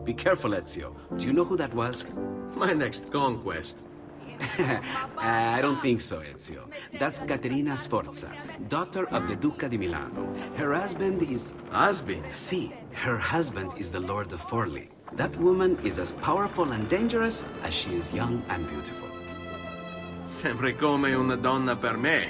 Be careful, Ezio. Do you know who that was? My next conquest. I don't think so, Ezio. That's Caterina Sforza, daughter of the Duca di Milano. Her husband is... Husband? See, her husband is the Lord of Forli. That woman is as powerful and dangerous as she is young and beautiful. Sempre come una donna per me.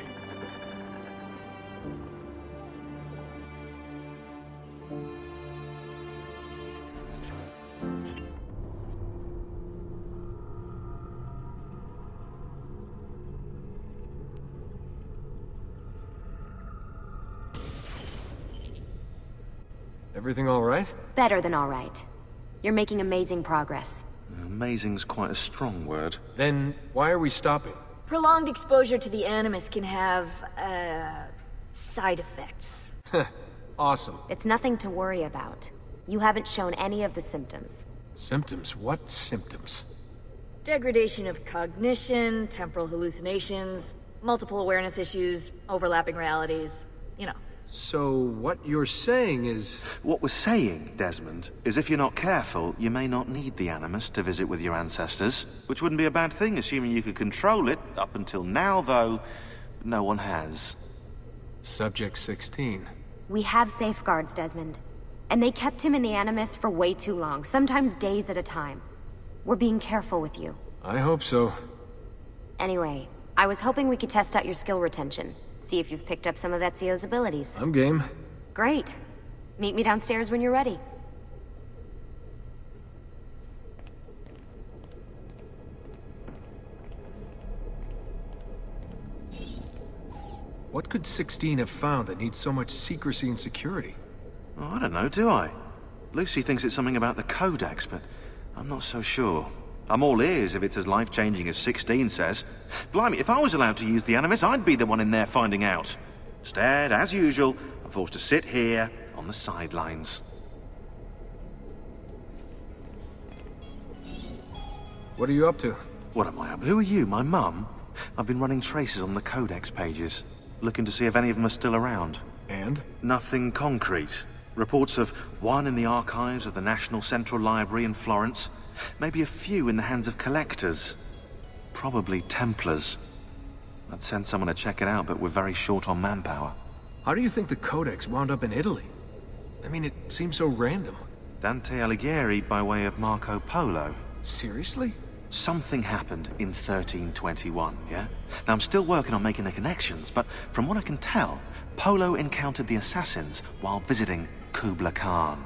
Everything all right? Better than all right. You're making amazing progress. Amazing's quite a strong word. Then why are we stopping? Prolonged exposure to the Animus can have, side effects. Awesome. It's nothing to worry about. You haven't shown any of the symptoms. Symptoms? What symptoms? Degradation of cognition, temporal hallucinations, multiple awareness issues, overlapping realities, you know. So what you're saying is... What we're saying, Desmond, is if you're not careful, you may not need the Animus to visit with your ancestors, which wouldn't be a bad thing, assuming you could control it. Up until now, though, no one has. Subject 16. We have safeguards, Desmond. And they kept him in the Animus for way too long, sometimes days at a time. We're being careful with you. I hope so. Anyway, I was hoping we could test out your skill retention. See if you've picked up some of Ezio's abilities. I'm game. Great. Meet me downstairs when you're ready. What could 16 have found that needs so much secrecy and security? Oh, I don't know, do I? Lucy thinks it's something about the Codex, but I'm not so sure. I'm all ears if it's as life-changing as 16 says. Blimey, if I was allowed to use the Animus, I'd be the one in there finding out. Instead, as usual, I'm forced to sit here on the sidelines. What are you up to? What am I up? Who are you, my mum? I've been running traces on the Codex pages, looking to see if any of them are still around. And? Nothing concrete. Reports of one in the archives of the National Central Library in Florence. Maybe a few in the hands of collectors. Probably Templars. I'd send someone to check it out, but we're very short on manpower. How do you think the Codex wound up in Italy? I mean, it seems so random. Dante Alighieri by way of Marco Polo. Seriously? Something happened in 1321, yeah? Now, I'm still working on making the connections, but from what I can tell, Polo encountered the assassins while visiting Kubla Khan.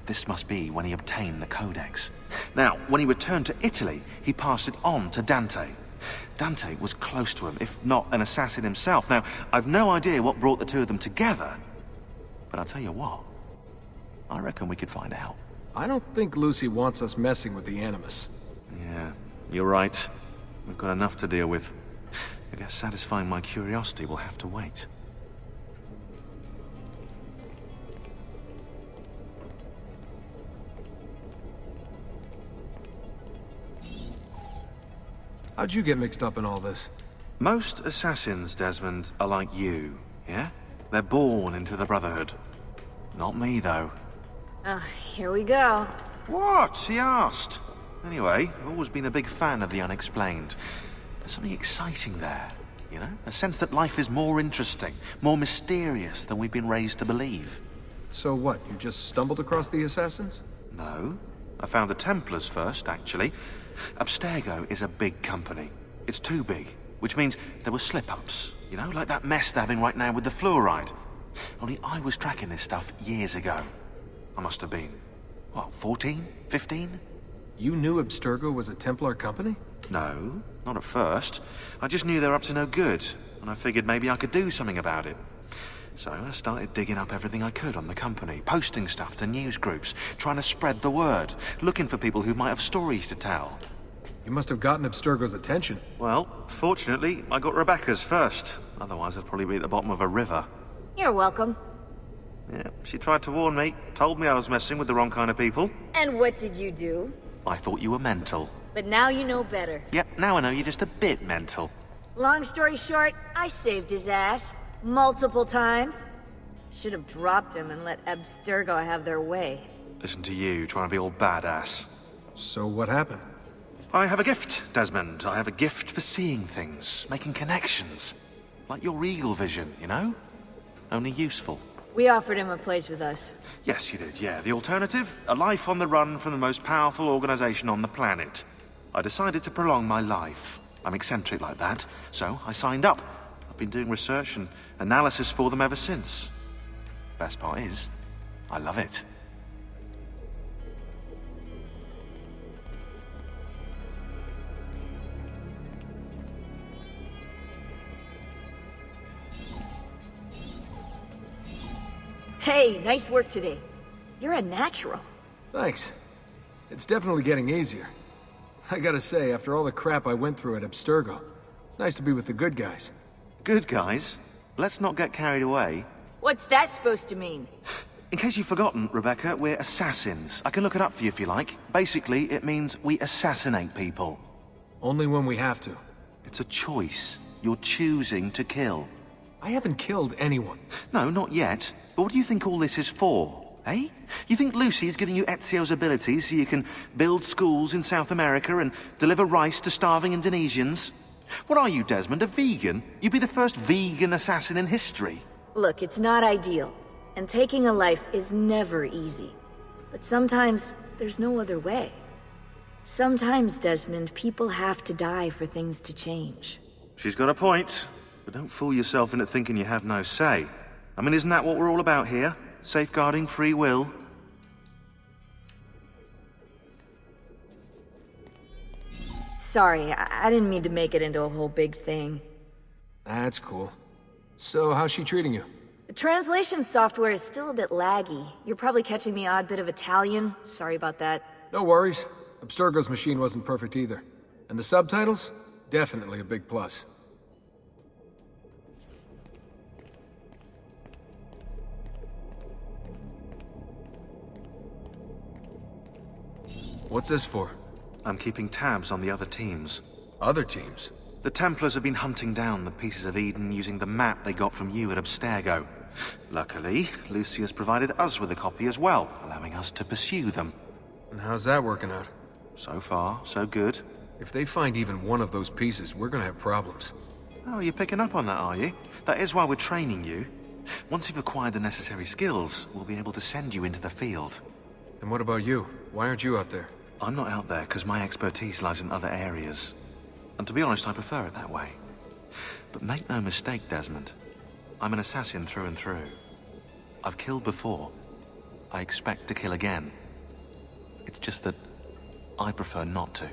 This must be when he obtained the Codex. Now, when he returned to Italy, he passed it on to Dante. Dante was close to him, if not an assassin himself. Now, I've no idea what brought the two of them together, but I'll tell you what, I reckon we could find out. I don't think Lucy wants us messing with the Animus. Yeah, you're right. We've got enough to deal with. I guess satisfying my curiosity will have to wait. How'd you get mixed up in all this? Most assassins, Desmond, are like you, yeah? They're born into the Brotherhood. Not me, though. Here we go. What? He asked. Anyway, I've always been a big fan of the unexplained. There's something exciting there, you know? A sense that life is more interesting, more mysterious than we've been raised to believe. So what, you just stumbled across the assassins? No. I found the Templars first, actually. Abstergo is a big company. It's too big, which means there were slip-ups, you know, like that mess they're having right now with the fluoride. Only I was tracking this stuff years ago. I must have been, what, 14? 15? You knew Abstergo was a Templar company? No, not at first. I just knew they were up to no good, and I figured maybe I could do something about it. So I started digging up everything I could on the company, posting stuff to news groups, trying to spread the word, looking for people who might have stories to tell. You must have gotten Abstergo's attention. Well, fortunately, I got Rebecca's first. Otherwise, I'd probably be at the bottom of a river. You're welcome. Yeah, she tried to warn me, told me I was messing with the wrong kind of people. And what did you do? I thought you were mental. But now you know better. Yep, now I know you're just a bit mental. Long story short, I saved his ass. Multiple times. Should have dropped him and let Abstergo have their way. Listen to you, trying to be all badass. So what happened? I have a gift, Desmond. I have a gift for seeing things, making connections. Like your eagle vision, you know? Only useful. We offered him a place with us. Yes, you did, yeah. The alternative? A life on the run from the most powerful organization on the planet. I decided to prolong my life. I'm eccentric like that, so I signed up. I've been doing research and analysis for them ever since. Best part is, I love it. Hey, nice work today. You're a natural. Thanks. It's definitely getting easier. I gotta say, after all the crap I went through at Abstergo, it's nice to be with the good guys. Good guys. Let's not get carried away. What's that supposed to mean? In case you've forgotten, Rebecca, we're assassins. I can look it up for you if you like. Basically, it means we assassinate people. Only when we have to. It's a choice. You're choosing to kill. I haven't killed anyone. No, not yet. But what do you think all this is for, eh? You think Lucy's giving you Ezio's abilities so you can build schools in South America and deliver rice to starving Indonesians? What are you, Desmond, a vegan? You'd be the first vegan assassin in history. Look, it's not ideal. And taking a life is never easy. But sometimes, there's no other way. Sometimes, Desmond, people have to die for things to change. She's got a point. But don't fool yourself into thinking you have no say. I mean, isn't that what we're all about here? Safeguarding free will? Sorry, I didn't mean to make it into a whole big thing. That's cool. So, how's she treating you? The translation software is still a bit laggy. You're probably catching the odd bit of Italian. Sorry about that. No worries. Abstergo's machine wasn't perfect either. And the subtitles? Definitely a big plus. What's this for? I'm keeping tabs on the other teams. Other teams? The Templars have been hunting down the pieces of Eden using the map they got from you at Abstergo. Luckily, Lucy has provided us with a copy as well, allowing us to pursue them. And how's that working out? So far, so good. If they find even one of those pieces, we're gonna have problems. Oh, you're picking up on that, are you? That is why we're training you. Once you've acquired the necessary skills, we'll be able to send you into the field. And what about you? Why aren't you out there? I'm not out there because my expertise lies in other areas. And to be honest, I prefer it that way. But make no mistake, Desmond. I'm an assassin through and through. I've killed before. I expect to kill again. It's just that I prefer not to.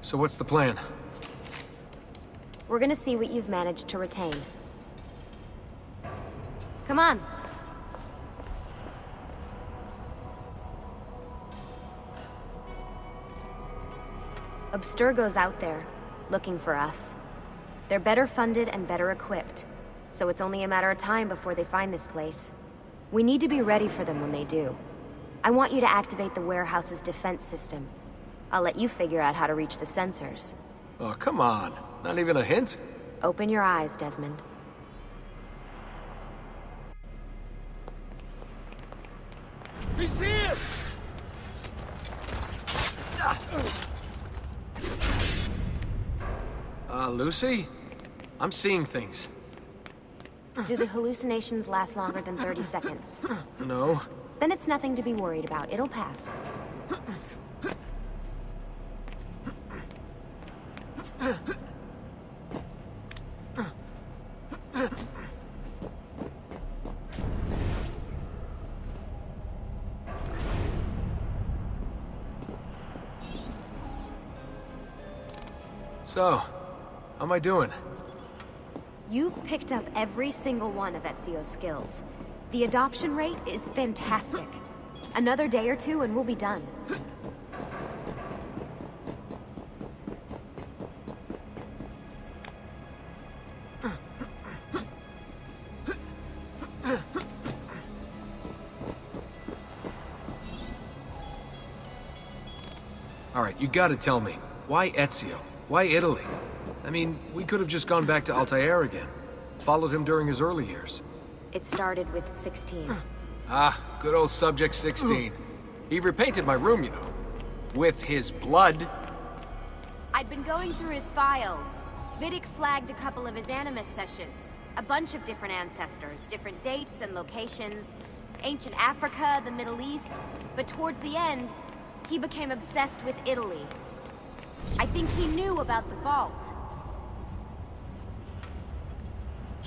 So what's the plan? We're gonna see what you've managed to retain. Come on. Abstergo's out there, looking for us. They're better funded and better equipped, so it's only a matter of time before they find this place. We need to be ready for them when they do. I want you to activate the warehouse's defense system. I'll let you figure out how to reach the sensors. Oh, come on. Not even a hint? Open your eyes, Desmond. He's here! Lucy? I'm seeing things. Do the hallucinations last longer than 30 seconds? No. Then it's nothing to be worried about. It'll pass. So, how am I doing? You've picked up every single one of Ezio's skills. The adoption rate is fantastic. Another day or two and we'll be done. Alright, you gotta tell me. Why Ezio? Why Italy? I mean, we could have just gone back to Altair again. Followed him during his early years. It started with 16. Ah, good old Subject 16. He repainted my room, you know. With his blood. I'd been going through his files. Vidic flagged a couple of his Animus sessions. A bunch of different ancestors, different dates and locations. Ancient Africa, the Middle East. But towards the end, he became obsessed with Italy. I think he knew about the vault.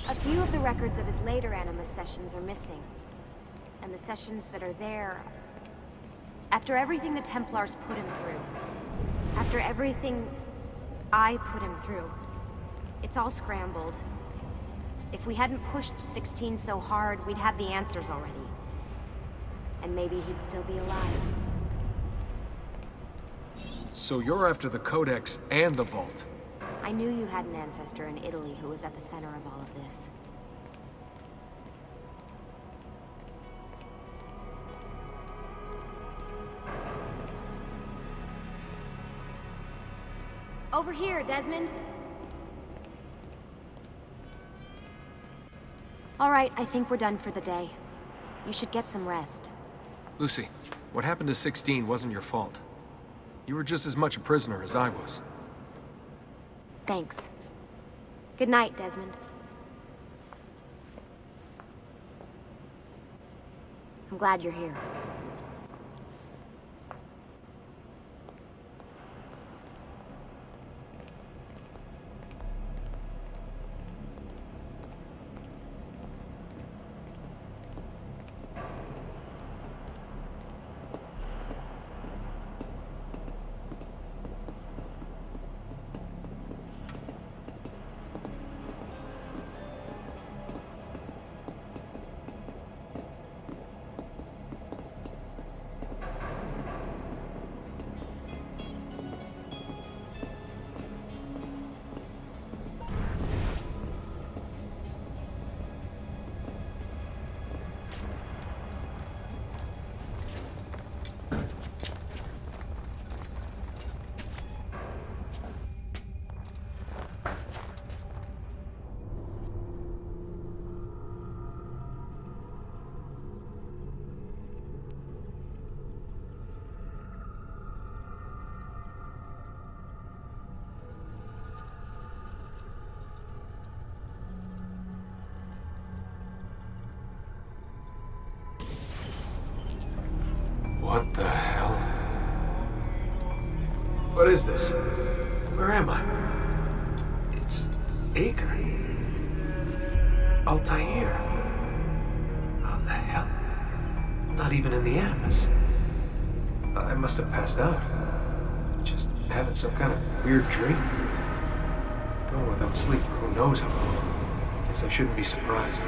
A few of the records of his later Animus sessions are missing. And the sessions that are there... After everything the Templars put him through, after everything I put him through, it's all scrambled. If we hadn't pushed 16 so hard, we'd have the answers already. And maybe he'd still be alive. So you're after the Codex and the Vault. I knew you had an ancestor in Italy who was at the center of all of this. Over here, Desmond. All right, I think we're done for the day. You should get some rest. Lucy, what happened to 16 wasn't your fault. You were just as much a prisoner as I was. Thanks. Good night, Desmond. I'm glad you're here. What the hell? What is this? Where am I? It's Acre. Altair. How the hell? I'm not even in the Animus. I must have passed out. Just having some kind of weird dream. Going without sleep for who knows how long. Guess I shouldn't be surprised.